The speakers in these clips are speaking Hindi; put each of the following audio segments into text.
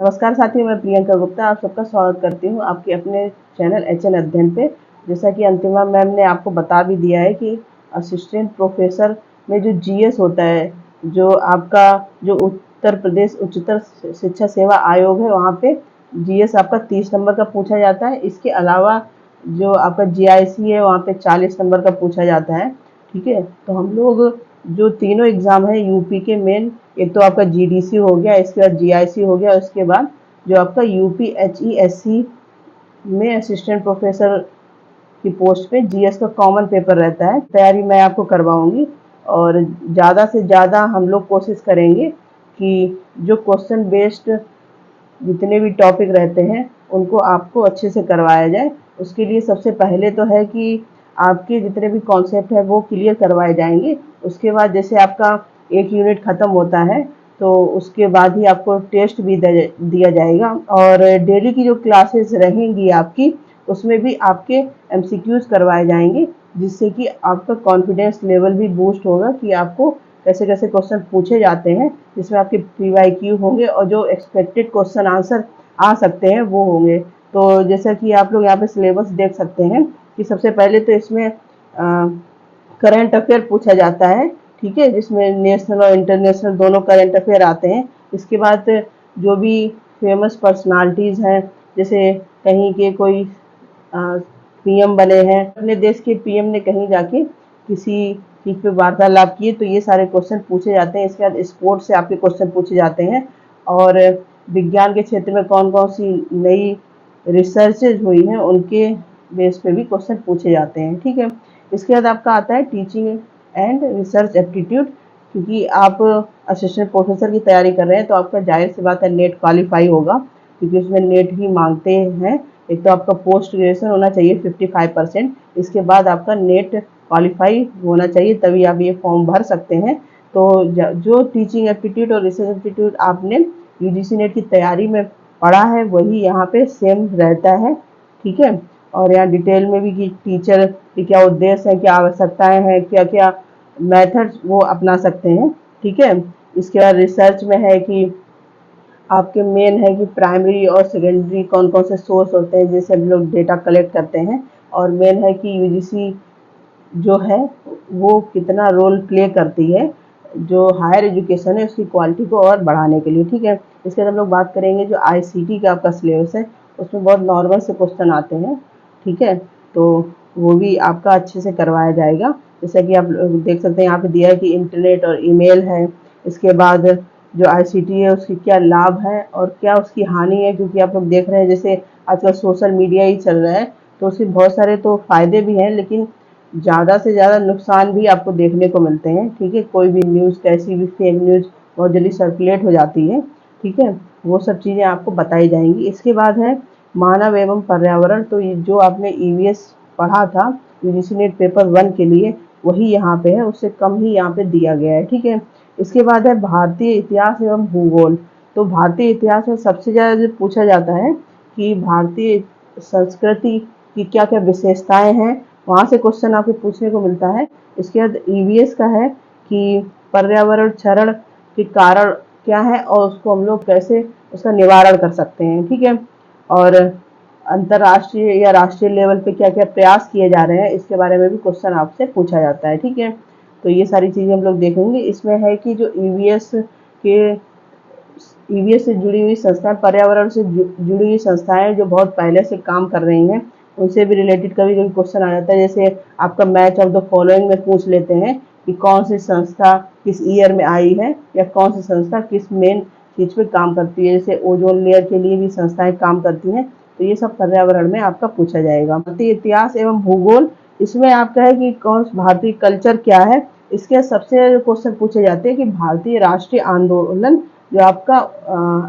नमस्कार साथियों, मैं प्रियंका गुप्ता आप सबका स्वागत करती हूँ आपके अपने चैनल एचएन अध्ययन पे। जैसा कि अंतिमा मैम ने आपको बता भी दिया है कि असिस्टेंट प्रोफेसर में जो जीएस होता है, जो आपका जो उत्तर प्रदेश उच्चतर शिक्षा सेवा आयोग है, वहाँ पे जीएस आपका 30 नंबर का पूछा जाता है। इसके अलावा जो आपका जीआईसी है, वहाँ पे 40 नंबर का पूछा जाता है। ठीक है, तो हम लोग जो तीनों एग्ज़ाम है यूपी के मेन, एक तो आपका जीडीसी हो गया, इसके बाद जीआईसी हो गया, उसके बाद जो आपका यूपीएचईएससी में असिस्टेंट प्रोफेसर की पोस्ट पे जीएस का कॉमन पेपर रहता है। तैयारी मैं आपको करवाऊंगी और ज़्यादा से ज़्यादा हम लोग कोशिश करेंगे कि जो क्वेश्चन बेस्ड जितने भी टॉपिक रहते हैं उनको आपको अच्छे से करवाया जाए। उसके लिए सबसे पहले तो है कि आपके जितने भी कॉन्सेप्ट है वो क्लियर करवाए जाएंगे। उसके बाद जैसे आपका एक यूनिट ख़त्म होता है तो उसके बाद ही आपको टेस्ट भी दिया जाएगा और डेली की जो क्लासेस रहेंगी आपकी, उसमें भी आपके एमसीक्यूज करवाए जाएंगे, जिससे कि आपका कॉन्फिडेंस लेवल भी बूस्ट होगा कि आपको कैसे कैसे क्वेश्चन पूछे जाते हैं, जिसमें आपके पीवाईक्यू होंगे और जो एक्सपेक्टेड क्वेश्चन आंसर आ सकते हैं वो होंगे। तो जैसा कि आप लोग यहाँ पे सिलेबस देख सकते हैं कि सबसे पहले तो इसमें करंट अफेयर पूछा जाता है। ठीक है, जिसमें नेशनल और इंटरनेशनल दोनों करंट अफेयर आते हैं। इसके बाद जो भी फेमस पर्सनालिटीज़ हैं, जैसे कहीं के कोई पीएम बने हैं, अपने देश के पीएम ने कहीं जाके किसी चीज़ पे वार्तालाप किए, तो ये सारे क्वेश्चन पूछे जाते हैं। इसके बाद स्पोर्ट्स से आपके क्वेश्चन पूछे जाते हैं और विज्ञान के क्षेत्र में कौन कौन सी नई रिसर्चेज हुई हैं उनके बेस पे भी क्वेश्चन पूछे जाते हैं। ठीक है, इसके बाद आपका आता है टीचिंग एंड रिसर्च एप्टीट्यूड। क्योंकि आप असिस्टेंट प्रोफेसर की तैयारी कर रहे हैं तो आपका जाहिर सी बात है नेट क्वालिफाई होगा, क्योंकि उसमें नेट ही मांगते हैं। एक तो आपका पोस्ट ग्रेजुएशन होना चाहिए 55%, इसके बाद आपका नेट क्वालिफाई होना चाहिए, तभी आप ये फॉर्म भर सकते हैं। तो जो टीचिंग एप्टीट्यूड और रिसर्च एप्टीट्यूड आपने यूजीसी नेट की तैयारी में पढ़ा है वही यहाँ पे सेम रहता है। ठीक है, और यहाँ डिटेल में भी कि टीचर के क्या उद्देश्य है, क्या आवश्यकताएं हैं, क्या क्या मेथड्स वो अपना सकते हैं। ठीक है, इसके बाद रिसर्च में है कि आपके मेन है कि प्राइमरी और सेकेंडरी कौन कौन से सोर्स होते हैं जिससे हम लोग डेटा कलेक्ट करते हैं, और मेन है कि यूजीसी जो है वो कितना रोल प्ले करती है जो हायर एजुकेशन है उसकी क्वालिटी को और बढ़ाने के लिए। ठीक है, इसके बाद हम लोग बात करेंगे जो आईसीटी का आपका सिलेबस है, उसमें बहुत नॉर्मल से क्वेश्चन आते हैं। ठीक है, तो वो भी आपका अच्छे से करवाया जाएगा। जैसा कि आप देख सकते हैं यहाँ पे दिया है कि इंटरनेट और ईमेल है। इसके बाद जो आईसीटी है उसके क्या लाभ है और क्या उसकी हानि है, क्योंकि आप लोग देख रहे हैं जैसे आजकल सोशल मीडिया ही चल रहा है, तो उसके बहुत सारे तो फायदे भी हैं, लेकिन ज़्यादा से ज़्यादा नुकसान भी आपको देखने को मिलते हैं। ठीक है, कोई भी न्यूज़, कैसी भी फेक न्यूज़ बहुत जल्दी सर्कुलेट हो जाती है। ठीक है, वो सब चीज़ें आपको बताई जाएंगी। इसके बाद है मानव एवं पर्यावरण। तो ये जो आपने ईवीएस पढ़ा था यूजीसी नेट पेपर 1 के लिए, वही यहाँ पे है, उससे कम ही यहाँ पे दिया गया है। ठीक है, इसके बाद है भारतीय इतिहास एवं भूगोल। तो भारतीय इतिहास में सबसे ज़्यादा जो पूछा जाता है कि भारतीय संस्कृति की क्या क्या विशेषताएं हैं, वहाँ से क्वेश्चन आपको पूछने को मिलता है। इसके बाद ईवीएस का है कि पर्यावरण क्षरण के कारण क्या है और उसको हम लोग कैसे उसका निवारण कर सकते हैं। ठीक है, और अंतर्राष्ट्रीय या राष्ट्रीय लेवल पे क्या क्या प्रयास किए जा रहे हैं, इसके बारे में भी क्वेश्चन आपसे पूछा जाता है। ठीक है, तो ये सारी चीज़ें हम लोग देखेंगे। इसमें है कि जो ईवीएस से जुड़ी हुई संस्थाएं, पर्यावरण से जुड़ी हुई संस्थाएं जो बहुत पहले से काम कर रही हैं, उनसे भी रिलेटेड कभी कभी क्वेश्चन आ जाता है। जैसे आपका मैच ऑफ द फॉलोइंग में पूछ लेते हैं कि कौन सी संस्था किस ईयर में आई है या कौन सी संस्था किस मेन चीज़ पे काम करती है। जैसे ओजोन लेयर के लिए भी संस्थाएं काम करती हैं, तो ये सब पर्यावरण में आपका पूछा जाएगा। भारतीय इतिहास एवं भूगोल, इसमें आपका है कि कौन भारतीय कल्चर क्या है। इसके सबसे क्वेश्चन पूछे जाते हैं कि भारतीय राष्ट्रीय आंदोलन जो आपका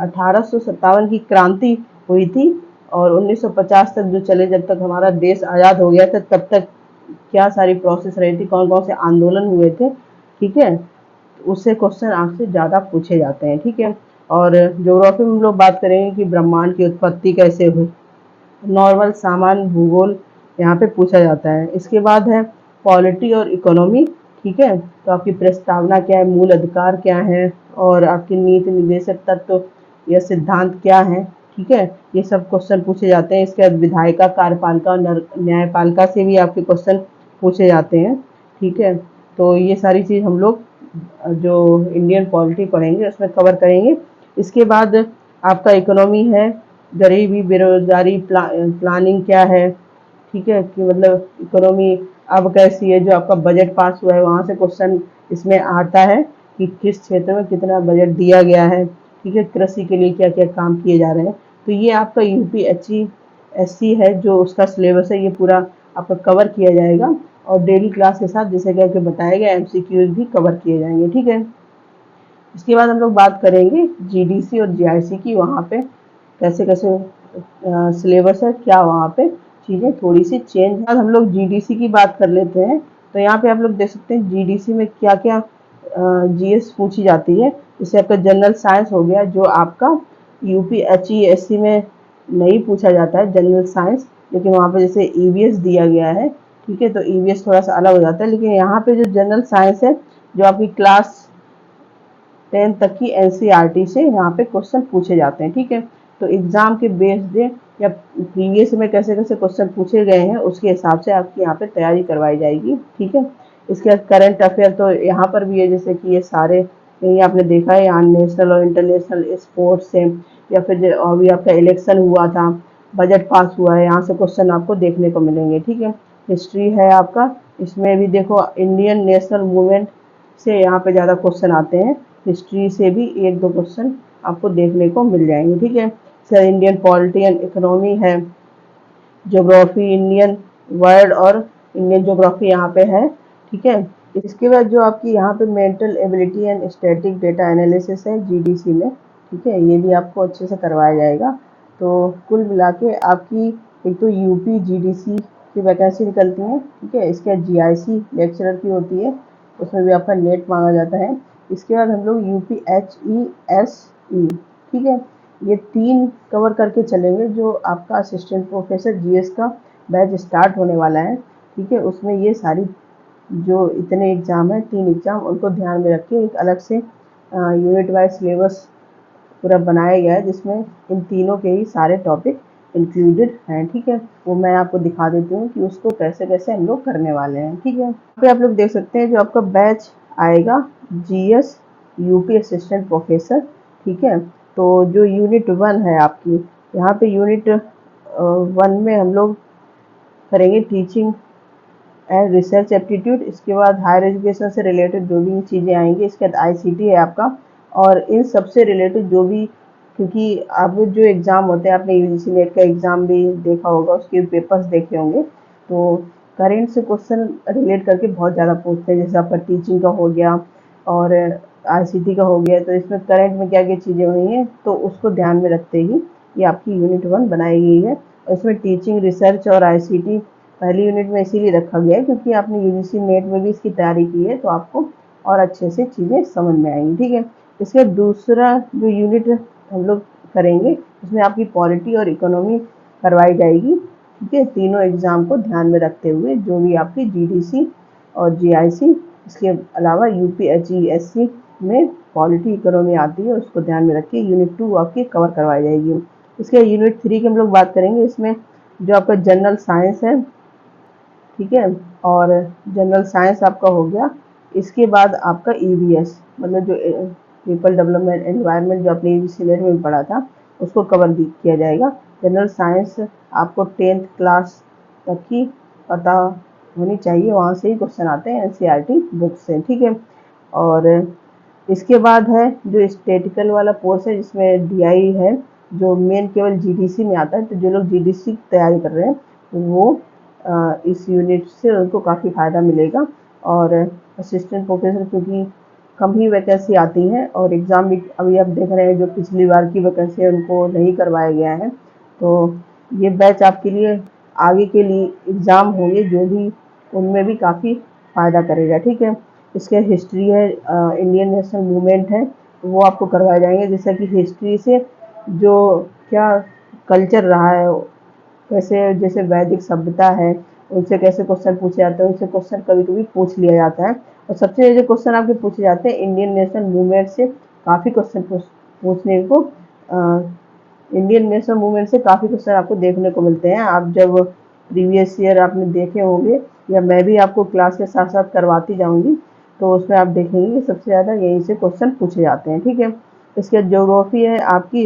1857 की क्रांति हुई थी और 1950 तक जो चले, जब तक हमारा देश आज़ाद हो गया था तब तक क्या सारी प्रोसेस रही थी, कौन कौन से आंदोलन हुए थे। ठीक है, उससे क्वेश्चन आपसे ज़्यादा पूछे जाते हैं। ठीक है, और ज्योग्राफी में हम लोग बात करेंगे कि ब्रह्मांड की उत्पत्ति कैसे हुई। नॉर्मल सामान्य भूगोल यहाँ पे पूछा जाता है। इसके बाद है पॉलिटी और इकोनॉमी। ठीक है, तो आपकी प्रस्तावना क्या है, मूल अधिकार क्या है और आपकी नीति निर्देशक तत्व या सिद्धांत क्या है, ठीक है, ये सब क्वेश्चन पूछे जाते हैं। इसके बाद विधायिका, कार्यपालिका और न्यायपालिका से भी आपके क्वेश्चन पूछे जाते हैं, ठीक है। तो ये सारी चीज़ हम लोग जो इंडियन पॉलिटी पढ़ेंगे उसमें कवर करेंगे। इसके बाद आपका इकोनॉमी है, गरीबी, बेरोजगारी, प्लानिंग क्या है, ठीक है, कि मतलब इकोनॉमी अब कैसी है। जो आपका बजट पास हुआ है वहाँ से क्वेश्चन इसमें आता है कि किस क्षेत्र में कितना बजट दिया गया है, ठीक है, कृषि के लिए क्या क्या काम किए जा रहे हैं। तो ये आपका यूपीएससी है जो उसका सिलेबस है, ये पूरा आपका कवर किया जाएगा और डेली क्लास के साथ जैसे कि बताया गया एमसीक्यूज भी कवर किए जाएंगे, ठीक है। इसके बाद हम लोग बात करेंगे जीडीसी और जीआईसी की, वहाँ पे कैसे कैसे सिलेबस है, क्या वहाँ पे चीज़ें थोड़ी सी चेंज। हम लोग जीडीसी की बात कर लेते हैं। तो यहाँ पे आप लोग देख सकते हैं जीडीसी में क्या क्या जीएस पूछी जाती है। जैसे आपका जनरल साइंस हो गया, जो आपका यूपीएचईएससी में नहीं पूछा जाता है जनरल साइंस, लेकिन वहाँ पे जैसे ईवीएस दिया गया है, ठीक है, तो ईवीएस थोड़ा सा अलग हो जाता है। लेकिन यहाँ पे जो जनरल साइंस है, जो आपकी क्लास 10 तक की एनसीईआरटी से यहाँ पे क्वेश्चन पूछे जाते हैं, ठीक है। तो एग्जाम के बेस्ड या प्रीवियस में कैसे कैसे क्वेश्चन पूछे गए हैं उसके हिसाब से आपकी यहाँ पे तैयारी करवाई जाएगी, ठीक है। इसके बाद करंट अफेयर तो यहाँ पर भी है, जैसे कि ये सारे यही आपने देखा है, यहाँ नेशनल और इंटरनेशनल स्पोर्ट्स से, या फिर अभी आपका इलेक्शन हुआ था, बजट पास हुआ है, यहाँ से क्वेश्चन आपको देखने को मिलेंगे, ठीक है। हिस्ट्री है आपका, इसमें भी देखो इंडियन नेशनल मूवमेंट से यहाँ पे ज़्यादा क्वेश्चन आते हैं। हिस्ट्री से भी एक दो क्वेश्चन आपको देखने को मिल जाएंगे, ठीक है। Sir Indian polity and economy है, ज्योग्राफी, इंडियन वर्ल्ड और इंडियन ज्योग्राफी यहाँ पे है, ठीक है। इसके बाद जो आपकी यहाँ पे mental ability and static data analysis है जीडीसी में, ठीक है, ये भी आपको अच्छे से करवाया जाएगा। तो कुल मिला के आपकी एक तो यूपी जीडीसी की वैकेंसी निकलती है, ठीक है। इसके बाद जीआईसी लेक्चरर की होती है, उसमें भी आपका नेट मांगा जाता है। इसके बाद हम लोग यूपीएचईएसई, ठीक है, ये 3 कवर करके चलेंगे। जो आपका असिस्टेंट प्रोफेसर जीएस का बैच स्टार्ट होने वाला है, ठीक है, उसमें ये सारी जो इतने एग्ज़ाम हैं 3 एग्ज़ाम, उनको ध्यान में रखिए। एक अलग से यूनिट वाइज सिलेबस पूरा बनाया गया है जिसमें इन तीनों के ही सारे टॉपिक इंक्लूडेड हैं, ठीक है। वो मैं आपको दिखा देती हूँ कि उसको कैसे कैसे हम लोग करने वाले हैं, ठीक है। यहाँ पे आप लोग देख सकते हैं जो आपका बैच आएगा जीएस यूपी असिस्टेंट प्रोफेसर, ठीक है। तो जो यूनिट 1 है आपकी, यहाँ पे यूनिट 1 में हम लोग करेंगे टीचिंग एंड रिसर्च एप्टीट्यूड। इसके बाद हायर एजुकेशन से रिलेटेड जो भी चीज़ें आएंगी, इसके बाद आईसीटी है आपका, और इन सबसे रिलेटेड जो भी, क्योंकि अब जो एग्ज़ाम होते हैं, आपने यूजीसी नेट का एग्ज़ाम भी देखा होगा, उसके पेपर्स देखे होंगे, तो करेंट से क्वेश्चन रिलेट करके बहुत ज़्यादा पूछते हैं। जैसे आपका टीचिंग का हो गया और आईसीटी का हो गया, तो इसमें करंट में क्या क्या चीज़ें हुई हैं, तो उसको ध्यान में रखते ही ये आपकी यूनिट 1 बनाई गई है। और इसमें टीचिंग, रिसर्च और आईसीटी पहली यूनिट में इसीलिए रखा गया है क्योंकि आपने यूजीसी नेट में भी इसकी तैयारी की है, तो आपको और अच्छे से चीज़ें समझ में आएंगी, ठीक है। इसके दूसरा जो यूनिट हम लोग करेंगे, उसमें आपकी पॉलिटी और इकोनॉमी करवाई जाएगी, ठीक है, तीनों एग्ज़ाम को ध्यान में रखते हुए, जो भी आपकी जीडीसी और जीआईसी, इसके अलावा यूपीएचईएससी में पॉलिटी इकोनॉमी आती है, उसको ध्यान में रखिए। यूनिट 2 आपकी कवर करवाई जाएगी। इसके यूनिट 3 की हम लोग बात करेंगे। इसमें जो आपका जनरल साइंस है, ठीक है, और जनरल साइंस आपका हो गया। इसके बाद आपका ईवीएस, मतलब जो पीपल डेवलपमेंट एनवायरनमेंट, जो आपने यूजीसी नेट में पढ़ा था, उसको कवर किया जाएगा। जनरल साइंस आपको 10th क्लास तक की पता होनी चाहिए, वहाँ से ही क्वेश्चन आते हैं एनसीईआरटी बुक से, ठीक है। और इसके बाद है जो स्टैटिकल वाला कोर्स है, जिसमें डीआई है, जो मेन केवल जीडीसी में आता है। तो जो लोग जीडीसी की तैयारी कर रहे हैं वो इस यूनिट से उनको काफ़ी फ़ायदा मिलेगा। और असिस्टेंट प्रोफेसर क्योंकि कम ही वैकेंसी आती हैं, और एग्ज़ाम भी अभी आप देख रहे हैं जो पिछली बार की वैकेंसी है उनको नहीं करवाया गया है। तो ये बैच आपके लिए आगे के लिए एग्ज़ाम होंगे जो भी, उनमें भी काफ़ी फ़ायदा करेगा, ठीक है। इसके हिस्ट्री है, इंडियन नेशनल मूवमेंट है, वो आपको करवाए जाएंगे। जैसे कि हिस्ट्री से जो क्या कल्चर रहा है, कैसे जैसे वैदिक सभ्यता है, उनसे कैसे क्वेश्चन पूछे जाते हैं, उनसे क्वेश्चन कभी कभी पूछ लिया जाता है। और सबसे ज़्यादा क्वेश्चन आपके पूछे जाते हैं इंडियन नेशनल मूवमेंट से, काफ़ी क्वेश्चन पूछने को इंडियन नेशनल मूवमेंट से काफ़ी क्वेश्चन आपको देखने को मिलते हैं। आप जब प्रीवियस ईयर आपने देखे होंगे या मैं भी आपको क्लास के साथ साथ करवाती जाऊंगी, तो उसमें आप देखेंगे कि सबसे ज़्यादा यहीं से क्वेश्चन पूछे जाते हैं। ठीक है, इसके ज्योग्राफी है आपकी,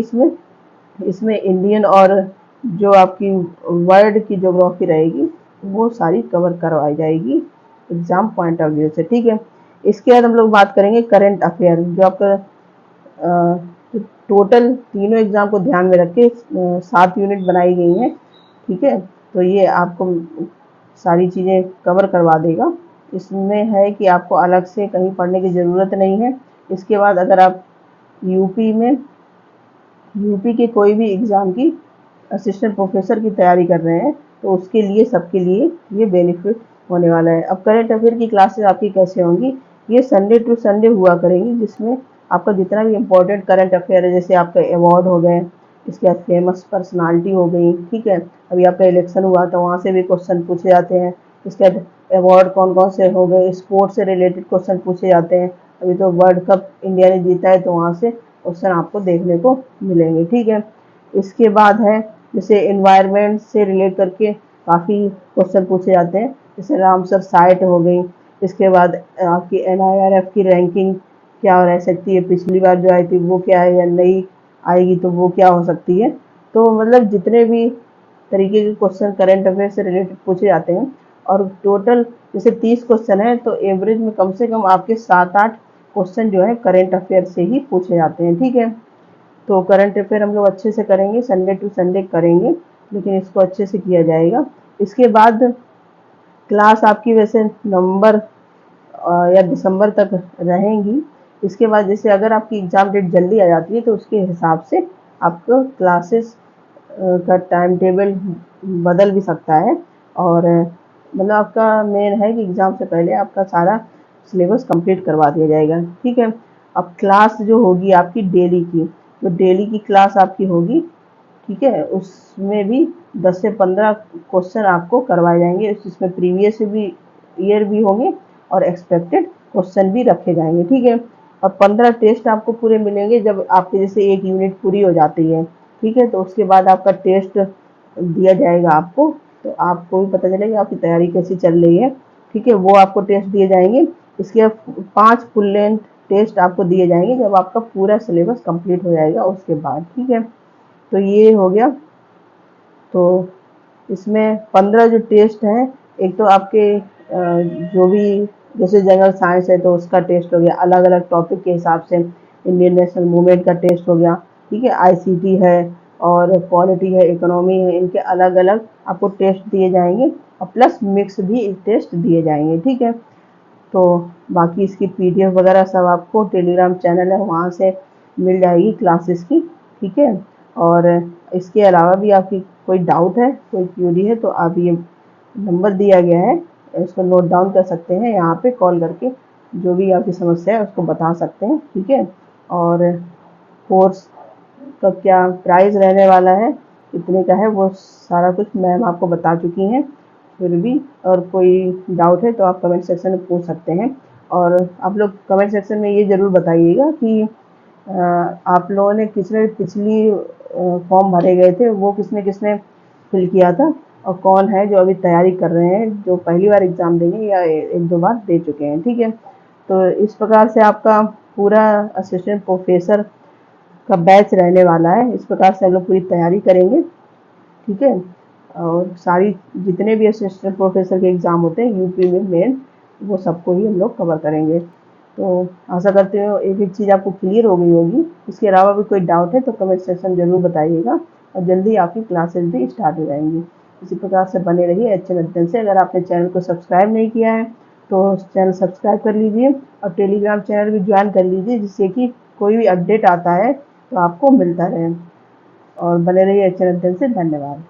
इसमें इंडियन और जो आपकी वर्ल्ड की ज्योग्राफी रहेगी वो सारी कवर करवाई जाएगी एग्जाम पॉइंट ऑफ व्यू से। ठीक है, इसके बाद हम लोग बात करेंगे करंट अफेयर, जो आपका टोटल तीनों एग्जाम को ध्यान में रख के 7 यूनिट बनाई गई हैं। ठीक है, तो ये आपको सारी चीज़ें कवर करवा देगा। इसमें है कि आपको अलग से कहीं पढ़ने की ज़रूरत नहीं है। इसके बाद अगर आप यूपी के कोई भी एग्ज़ाम की असिस्टेंट प्रोफेसर की तैयारी कर रहे हैं तो उसके लिए सबके लिए ये बेनिफिट होने वाला है। अब करंट अफेयर की क्लासेस आपकी कैसे होंगी, ये संडे टू संडे हुआ करेंगी, जिसमें आपका जितना भी इम्पोर्टेंट करंट अफेयर है, जैसे आपका अवार्ड हो गए, इसके बाद फेमस पर्सनालिटी हो गई। ठीक है, अभी आपका इलेक्शन हुआ तो वहाँ से भी क्वेश्चन पूछे जाते हैं। इसके बाद अवार्ड कौन कौन से हो गए, स्पोर्ट्स से रिलेटेड क्वेश्चन पूछे जाते हैं। अभी तो वर्ल्ड कप इंडिया ने जीता है तो वहाँ से क्वेश्चन आपको देखने को मिलेंगे। ठीक है, इसके बाद है जैसे एनवायरनमेंट से रिलेट करके काफ़ी क्वेश्चन पूछे जाते हैं, जैसे रामसर साइट हो गई। इसके बाद आपकी NIRF की रैंकिंग क्या रह सकती है, पिछली बार जो आई थी वो क्या है, या नई आएगी तो वो क्या हो सकती है। तो मतलब जितने भी तरीके के क्वेश्चन करंट अफेयर से रिलेटेड पूछे जाते हैं, और टोटल जैसे 30 क्वेश्चन है तो एवरेज में कम से कम आपके 7-8 क्वेश्चन जो है करंट अफेयर से ही पूछे जाते हैं। ठीक है, तो करंट अफेयर हम लोग अच्छे से करेंगे, संडे टू संडे करेंगे, लेकिन इसको अच्छे से किया जाएगा। इसके बाद क्लास आपकी वैसे नवंबर या दिसंबर तक रहेंगी। इसके बाद जैसे अगर आपकी एग्ज़ाम डेट जल्दी आ जाती है तो उसके हिसाब से आपको क्लासेस का टाइम टेबल बदल भी सकता है। और मतलब आपका मेन है कि एग्ज़ाम से पहले आपका सारा सिलेबस कंप्लीट करवा दिया जाएगा। ठीक है, अब क्लास जो होगी आपकी डेली की, जो डेली की क्लास आपकी होगी, ठीक है, उसमें भी 10 से 15 क्वेश्चन आपको करवाए जाएंगे। इसमें प्रीवियस भी ईयर भी होंगे और एक्सपेक्टेड क्वेश्चन भी रखे जाएंगे। ठीक है, और 15 टेस्ट आपको पूरे मिलेंगे जब आपके जैसे एक यूनिट पूरी हो जाती है। ठीक है, तो उसके बाद आपका टेस्ट दिया जाएगा आपको, तो आपको भी पता चलेगा आपकी तैयारी कैसी चल रही है। ठीक है, वो आपको टेस्ट दिए जाएंगे। इसके 5 फुल लेंथ टेस्ट आपको दिए जाएंगे जब आपका पूरा सिलेबस कंप्लीट हो जाएगा उसके बाद। ठीक है, तो ये हो गया। तो इसमें 15 जो टेस्ट हैं, एक तो आपके जो भी जैसे जनरल साइंस है तो उसका टेस्ट हो गया, अलग अलग टॉपिक के हिसाब से इंडियन नेशनल मूवमेंट का टेस्ट हो गया। ठीक है, ICT है और पॉलिटी है, इकोनॉमी है, इनके अलग अलग आपको टेस्ट दिए जाएंगे और प्लस मिक्स भी टेस्ट दिए जाएंगे। ठीक है, तो बाकी इसकी PDF वगैरह सब आपको टेलीग्राम चैनल है वहाँ से मिल जाएगी क्लासेस की। ठीक है, और इसके अलावा भी आपकी कोई डाउट है, कोई क्यूरी है, तो आप ये नंबर दिया गया है, इसको नोट डाउन कर सकते हैं, यहाँ पे कॉल करके जो भी आपकी समस्या है उसको बता सकते हैं। ठीक है, और कोर्स का क्या प्राइस रहने वाला है, कितने का है, वो सारा कुछ मैम आपको बता चुकी हैं। फिर भी और कोई डाउट है तो आप कमेंट सेक्शन में पूछ सकते हैं। और आप लोग कमेंट सेक्शन में ये ज़रूर बताइएगा कि आप लोगों ने किसने पिछली फॉर्म भरे गए थे वो किसने किसने फिल किया था, और कौन है जो अभी तैयारी कर रहे हैं, जो पहली बार एग्ज़ाम देंगे या 1-2 बार दे चुके हैं। ठीक है, तो इस प्रकार से आपका पूरा असिस्टेंट प्रोफेसर का बैच रहने वाला है। इस प्रकार से हम लोग पूरी तैयारी करेंगे। ठीक है, और सारी जितने भी असिस्टेंट प्रोफेसर के एग्ज़ाम होते हैं यूपी में मेन, वो सबको ही हम लोग कवर करेंगे। तो आशा करते हो एक एक चीज़ आपको क्लियर हो गई होगी। इसके अलावा भी कोई डाउट है तो कमेंट सेक्शन ज़रूर बताइएगा, और जल्दी आपकी क्लासेस भी स्टार्ट हो जाएंगी। इसी प्रकार से बने रहिए HN अध्ययन से। अगर आपने चैनल को सब्सक्राइब नहीं किया है तो चैनल सब्सक्राइब कर लीजिए और टेलीग्राम चैनल भी ज्वाइन कर लीजिए, जिससे कि कोई भी अपडेट आता है तो आपको मिलता रहे। और बने रहिए HN अध्ययन से। धन्यवाद।